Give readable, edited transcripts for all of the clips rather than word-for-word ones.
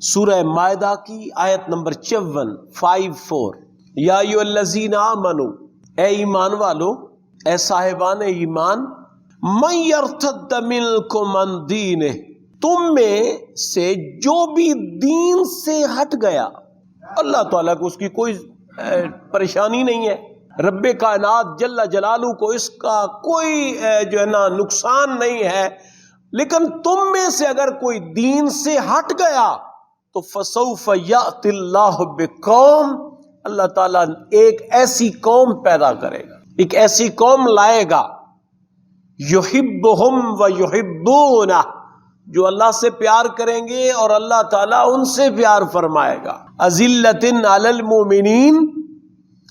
سورہ مائدہ کی آیت نمبر 54 یا ایھا الذین آمنوا، اے ایمان والو، اے صاحبان ایمان، من یرتد منکم عن دینہ، تم میں سے جو بھی دین سے ہٹ گیا، اللہ تعالیٰ کو اس کی کوئی پریشانی نہیں ہے، رب کائنات جل جلالہ کو اس کا کوئی جو ہے نا نقصان نہیں ہے، لیکن تم میں سے اگر کوئی دین سے ہٹ گیا تو فسوف یأتی اللہ بقوم، اللہ تعالیٰ ایک ایسی قوم پیدا کرے گا، ایک ایسی قوم لائے گا، یحبہم ویحبونہ، جو اللہ سے پیار کریں گے اور اللہ تعالیٰ ان سے پیار فرمائے گا، اذلۃ علی المؤمنین،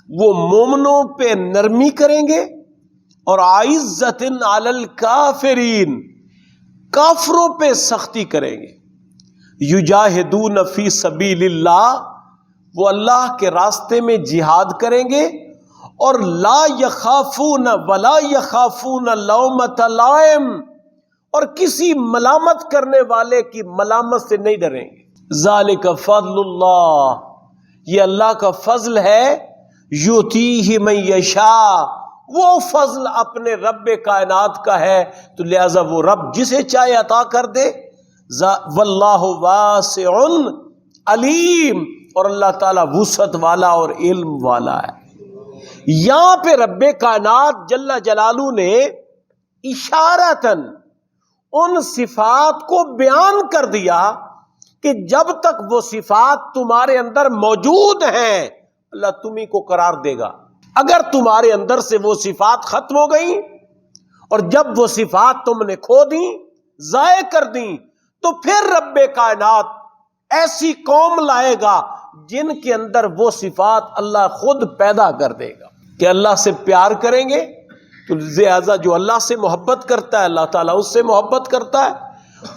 وہ مومنوں پہ نرمی کریں گے، اور عزۃ علی الکافرین، کافروں پہ سختی کریں گے، یجاہدون فی سبیل اللہ، وہ اللہ کے راستے میں جہاد کریں گے، اور لا یخافون ولا یخافون لومۃ لائم، اور کسی ملامت کرنے والے کی ملامت سے نہیں ڈریں گے، ذالک فضل اللہ، یہ اللہ کا فضل ہے، یؤتیہ من یشاء، وہ فضل اپنے رب کائنات کا ہے، تو لہذا وہ رب جسے چاہے عطا کر دے، واللہ واسع علیم، اور اللہ تعالیٰ وسعت والا اور علم والا ہے۔ یہاں پہ رب کائنات جل جلالہ نے اشارتاً ان صفات کو بیان کر دیا کہ جب تک وہ صفات تمہارے اندر موجود ہیں اللہ تمہیں کو قرار دے گا، اگر تمہارے اندر سے وہ صفات ختم ہو گئیں اور جب وہ صفات تم نے کھو دیں، ضائع کر دیں، تو پھر رب کائنات ایسی قوم لائے گا جن کے اندر وہ صفات اللہ خود پیدا کر دے گا کہ اللہ سے پیار کریں گے، تو لہذا جو اللہ سے محبت کرتا ہے اللہ تعالیٰ اس سے محبت کرتا ہے،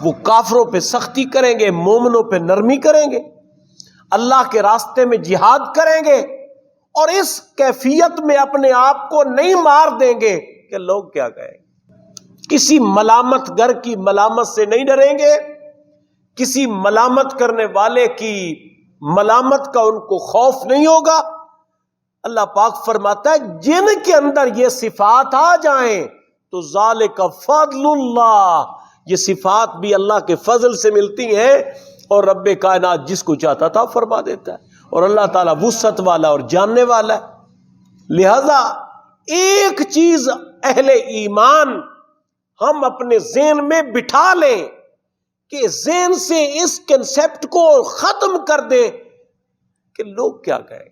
وہ کافروں پہ سختی کریں گے، مومنوں پہ نرمی کریں گے، اللہ کے راستے میں جہاد کریں گے، اور اس کیفیت میں اپنے آپ کو نہیں مار دیں گے کہ لوگ کیا کہیں، کسی ملامت گر کی ملامت سے نہیں ڈریں گے، کسی ملامت کرنے والے کی ملامت کا ان کو خوف نہیں ہوگا۔ اللہ پاک فرماتا ہے جن کے اندر یہ صفات آ جائیں تو ذالک فضل اللہ، یہ صفات بھی اللہ کے فضل سے ملتی ہیں، اور رب کائنات جس کو چاہتا تھا فرما دیتا ہے، اور اللہ تعالیٰ وسعت والا اور جاننے والا ہے۔ لہذا ایک چیز اہل ایمان ہم اپنے ذہن میں بٹھا لیں کہ ذہن سے اس کنسپٹ کو ختم کر دیں کہ لوگ کیا کہیں۔